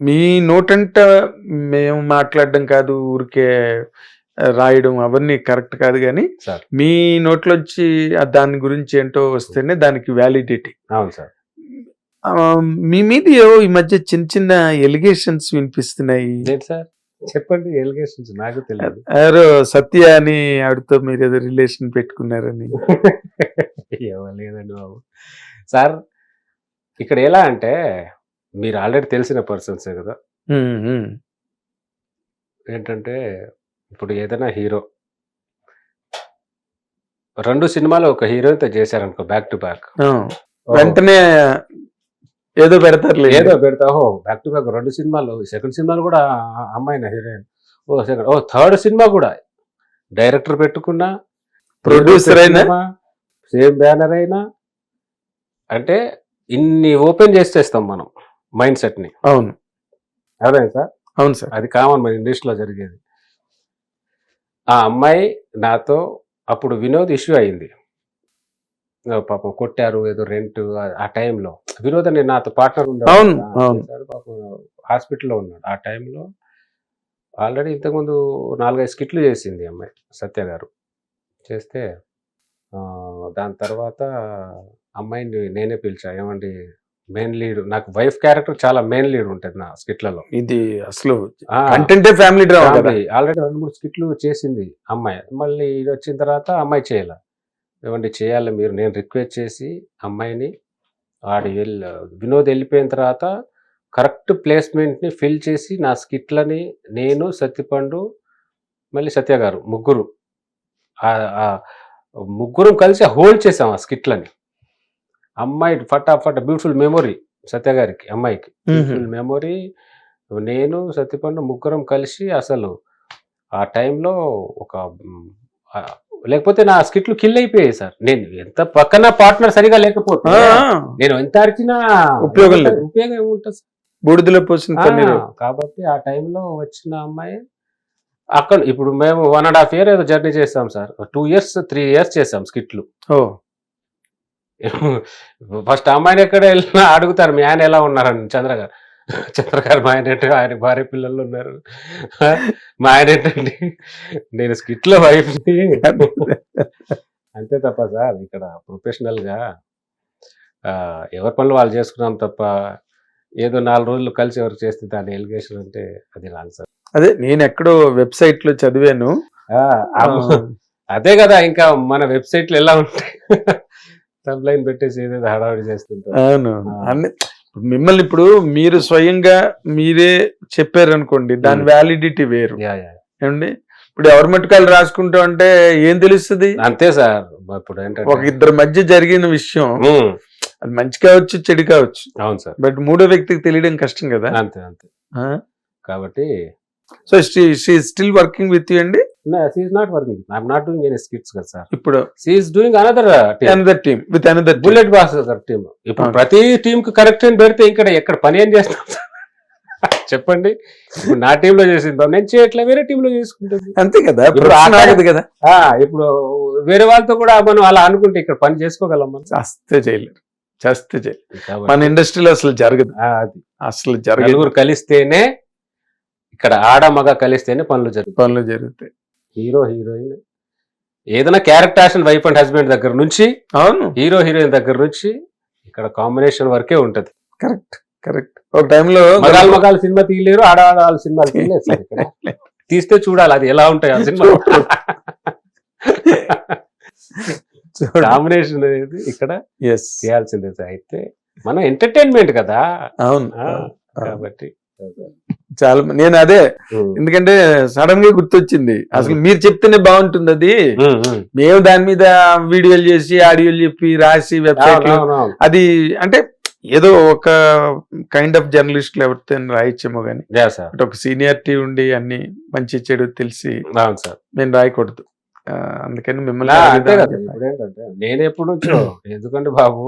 మీ నోటంట మేము మాట్లాడడం కాదు, ఊరికే రాయడం అవన్నీ కరెక్ట్ కాదు గానీ, సార్ మీ నోట్లోంచి దాని గురించి ఏంటో వస్తేనే దానికి వ్యాలిడిటీ. అవును సార్. మీ మీద ఏవో ఈ మధ్య చిన్న చిన్న ఎలిగేషన్స్ వినిపిస్తున్నాయి. ఏంటి సార్ చెప్పండి, ఎలిగేషన్స్ నాకు తెలియదు. ఎవరో సత్య అని ఆవిడతో మీరు ఏదో రిలేషన్ పెట్టుకున్నారని. లేదండి బాబు. సార్ ఇక్కడ ఎలా అంటే మీరు ఆల్రెడీ తెలిసిన పర్సన్సే కదా. ఉమ్, ఉమ్. ఏంటంటే ఇప్పుడు ఏదైనా హీరో 2 సినిమాలు ఒక హీరోతో చేశారనుకో బ్యాక్ టు బ్యాక్, ఆ, వెంటనే ఏదో పెడతారు, ఏదో పెడతా. బ్యాక్ టు బ్యాక్ 2 సినిమాలు, సెకండ్ సినిమాలు కూడా అమ్మాయిన హీరోయిన్, థర్డ్ సినిమా కూడా డైరెక్టర్ పెట్టుకున్నా, ప్రొడ్యూసర్ అయినా, సేమ్ బ్యానర్ అయినా, అంటే ఇన్ని ఓపెన్ చేసేస్తాం మనం మైండ్ సెట్ ని. అవును అదే సార్, అవును సార్, అది కామన్ మన ఇండస్ట్రీలో జరిగేది. ఆ అమ్మాయి నాతో అప్పుడు వినోద్ ఇష్యూ అయింది, పాపం కొట్టారు ఏదో రెంట్. ఆ టైంలో వినోద్ అని నాతో పార్ట్నర్ అవును, ఉన్నాడు, అవును. పాపం హాస్పిటల్లో ఉన్నాడు. ఆ టైంలో ఆల్రెడీ ఇంతకుముందు 4-5 స్కిట్లు చేసింది ఈ అమ్మాయి, సత్య గారు చేస్తే. దాని తర్వాత అమ్మాయిని నేనే పిలిచా, ఏమండి మెయిన్ లీడ్, నాకు వైఫ్ క్యారెక్టర్ చాలా మెయిన్ లీడ్ ఉంటుంది నా స్కిట్లలో. ఇది అసలు కంటెంటే ఫ్యామిలీ డ్రామా కదా. ఆల్రెడీ 2-3 స్కిట్లు చేసింది అమ్మాయి, మళ్ళీ ఇది వచ్చిన తర్వాత అమ్మాయి చేయాల. ఏమండి చేయాలి మీరు, నేను రిక్వెస్ట్ చేసి అమ్మాయిని వినోద్ వెళ్ళిపోయిన తర్వాత కరెక్ట్ ప్లేస్మెంట్ని ఫిల్ చేసి నా స్కిట్లని నేను, సత్యపండు, మళ్ళీ సత్య గారు ముగ్గురం కలిసి హోల్డ్ చేసాం ఆ స్కిట్లని. అమ్మాయి ఫటాఫట్ బ్యూటిఫుల్ మెమొరీ సత్య గారికి, అమ్మాయికి బ్యూటిఫుల్ మెమొరీ. నేను, సత్యపండు ముగ్గురం కలిసి అసలు ఆ టైంలో లేకపోతే నా స్కిట్లు కిల్ అయిపోయాయి సార్. నేను ఎంత పక్కన పార్ట్నర్ సరిగా లేకపోతే నేను ఎంత అరిచినా ఉపయోగం లేదు, ఉపయోగం ఉంటుంది బూడిదలో పోసిన. కాబట్టి ఆ టైంలో వచ్చిన అమ్మాయి అక్కడ, ఇప్పుడు మేము 1.5 year ఏదో జర్నీ చేస్తాం సార్, 2 years 3 years చేసాం స్కిట్లు. ఫస్ట్ అమ్మాయిని ఎక్కడ వెళ్ళినా అడుగుతారు మీ ఆయన ఎలా ఉన్నారని, చంద్ర గారు మా ఆయన ఏంటంటే ఆయన భార్య పిల్లలు ఉన్నారు, మా ఆయన ఏంటండి నేను స్కిట్లో వైఫ్ అంతే తప్ప సార్. ఇక్కడ ప్రొఫెషనల్ గా ఎవరి పనులు వాళ్ళు చేసుకున్నాం తప్ప ఏదో 4 రోజులు కలిసి ఎవరు చేస్తే దాని ఎలిగేషన్ అంటే అది రాదు సార్. అదే నేను ఎక్కడో వెబ్సైట్ లో చదివాను. అదే కదా, ఇంకా మన వెబ్సైట్ లో ఎలా ఉంటాయి, సబ్ లైన్ పెట్టేసి ఏదైతే హడావిడి చేస్తుంటారు. అవును, మిమ్మల్ని ఇప్పుడు మీరు స్వయంగా మీరే చెప్పారనుకోండి, దాని వ్యాలిడిటీ వేరు ఏమండి. ఇప్పుడు ఎవరి మట్టుకాలు రాసుకుంటాం అంటే ఏం తెలుస్తుంది. అంతే సార్. ఇప్పుడు ఏంటంటే ఒక ఇద్దరి మధ్య జరిగిన విషయం అది మంచి కావచ్చు, చెడు కావచ్చు. అవును సార్. బట్ మూడో వ్యక్తికి తెలియడం కష్టం కదా. అంతే అంతే. కాబట్టి so she still working with you అండి? She is not working. I am not doing any skits కదా సార్. ఇప్పుడు she is doing another team with another bullet boss team. ఇప్పుడు ప్రతి టీమ్ కి కరెక్ట్ అని పెడితే ఇక్కడ ఎక్కడ పని ఏం చేస్తాం చెప్పండి. ఇప్పుడు నా టీంలో చేసింది నేను చేయట్లే, వేరే టీంలో చేసుకుంటుంది. అంతే కదా. కదా ఇప్పుడు వేరే వాళ్ళతో కూడా మనం అలా అనుకుంటే ఇక్కడ పని చేసుకోగలం మనం? చేస్తే చేయలేరు, చేస్తే చేయలేరు. మన ఇండస్ట్రీలో అసలు జరగదు, అది అసలు జరగదు. నలుగురు కలిస్తేనే, ఇక్కడ ఆడ మగ కలిస్తేనే పనులు జరుగుతాయి. హీరో హీరోయిన్ ఏదైనా character action wife and husband దగ్గర నుంచి, అవును, హీరో హీరోయిన్ దగ్గర నుంచి ఇక్కడ కాంబినేషన్ వరకే ఉంటది. Correct correct. ఒక టైంలో మగాలు సినిమా తీయలేరు, ఆడవాళ్ళ సినిమాలు తీయలేరు సార్. ఇక్కడ తీస్తే చూడాలి అది ఎలా ఉంటాయి ఆ సినిమా. కాంబినేషన్ అనేది ఇక్కడ చేయాల్సిందే సార్. అయితే మనం ఎంటర్టైన్మెంట్ కదా. అవును, కాబట్టి చాలా నేను అదే, ఎందుకంటే సడన్ గా గుర్తొచ్చింది, అసలు మీరు చెప్తేనే బాగుంటుంది అది. మేము దాని మీద వీడియోలు చేసి, ఆడియోలు చెప్పి, రాసి వెబ్సైట్ అది అంటే ఏదో ఒక కైండ్ ఆఫ్ జర్నలిస్ట్ ఎవరితో రాయొచ్చేమో గానీ, ఒక సీనియారిటీ ఉండి అన్ని మంచి చెడు తెలిసి మేము రాయకూడదు. అందుకని మిమ్మల్ని నేను ఎప్పుడు నుంచో ఎందుకంటే బాబు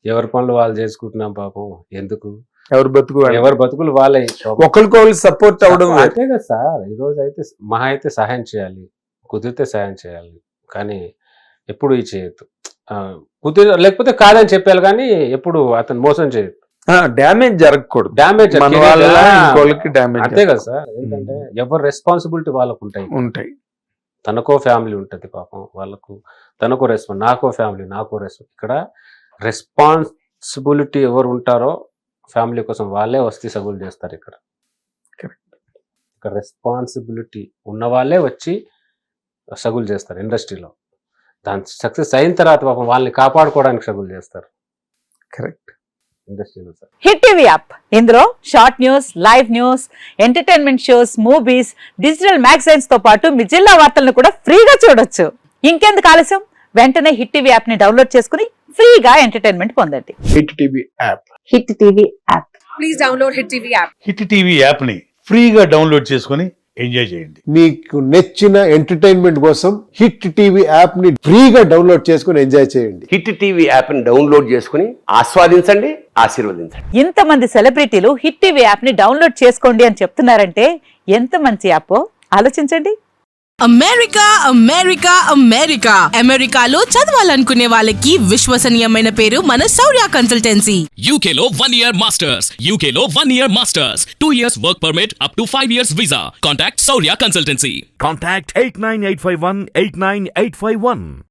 ఎవరి పనులు వాళ్ళు చేసుకుంటున్నాం పాపం, ఎందుకు ఎవరి బతుకులు వాళ్ళే, ఒకరికొకరు సపోర్ట్ అవడం అంతే కదా సార్. ఈ రోజు అయితే మహా అయితే సహాయం చేయాలి, కుదిరితే సహాయం చేయాలి, కానీ ఎప్పుడు ఈ చేయొద్దు. లేకపోతే కాదని చెప్పాలి కానీ ఎప్పుడు అతను మోసం చేయొద్దు. డ్యామేజ్ జరగకూడదు, డ్యామేజ్ మన వల్ల ఇంకోళ్ళకి డ్యామేజ్ అంతే కదా సార్. ఏంటంటే ఎవరి రెస్పాన్సిబిలిటీ వాళ్ళకు ఉంటాయి. తనకో ఫ్యామిలీ ఉంటుంది పాపం వాళ్ళకు, తనకో రెస్పాన్స్, నాకో ఫ్యామిలీ, నాకో రెస్పాన్స్. ఇక్కడ రెస్పాన్సిబిలిటీ ఎవరు ఉంటారో ఫ్యామిలీ కోసం వాళ్ళే వస్తీ సగులు చేస్తారు. ఇక్కడ రెస్పాన్సిబిలిటీ ఉన్న వాళ్ళే వచ్చి సగులు చేస్తారు ఇండస్ట్రీలో. దాని సక్సెస్ అయిన తర్వాత పాపం వాళ్ళని కాపాడుకోవడానికి సగులు చేస్తారు. కరెక్ట్. ఇండస్ట్రీలో సార్ హిట్ టీవీ యాప్, ఇందులో short news, live news, entertainment shows, movies, digital magazines తో పాటు మీ జిల్లా వార్తలను కూడా ఫ్రీగా చూడొచ్చు. ఇంకెందుకు ఆలస్యం, వెంటనే హిట్ టీవీ యాప్ ని డౌన్లోడ్ చేసుకుని ఫ్రీగా ఎంటర్టైన్మెంట్ పొందండి. Hit TV app. Hit TV app. Please download hit TV app. Hit TV app ని ఫ్రీగా డౌన్లోడ్ చేసుకొని ఎంజాయ్ చేయండి. మీకు నచ్చిన ఎంటర్టైన్మెంట్ కోసం హిట్ టీవీ యాప్ ని ఫ్రీగా డౌన్లోడ్ చేసుకొని ఎంజాయ్ చేయండి. హిట్ టీవీ యాప్ ని డౌన్లోడ్ చేసుకుని ఆస్వాదించండి, ఆశీర్వదించండి. ఇంతమంది సెలబ్రిటీలు హిట్ టీవీ యాప్ ని డౌన్లోడ్ చేసుకోండి అని చెప్తున్నారంటే ఎంత మంచి యాప్ ఆలోచించండి. అమెరికా అమెరికా అమెరికా అమెరికాలో చదవాలనుకునే వాళ్ళకి విశ్వసనీయమైన పేరు మన శౌర్య కన్సల్టెన్సీ. UK లో 1 year masters, UK లో 1 year masters, 2 years work permit up to 5 years visa. Contact Saurya Consultancy. Contact 89851 89851.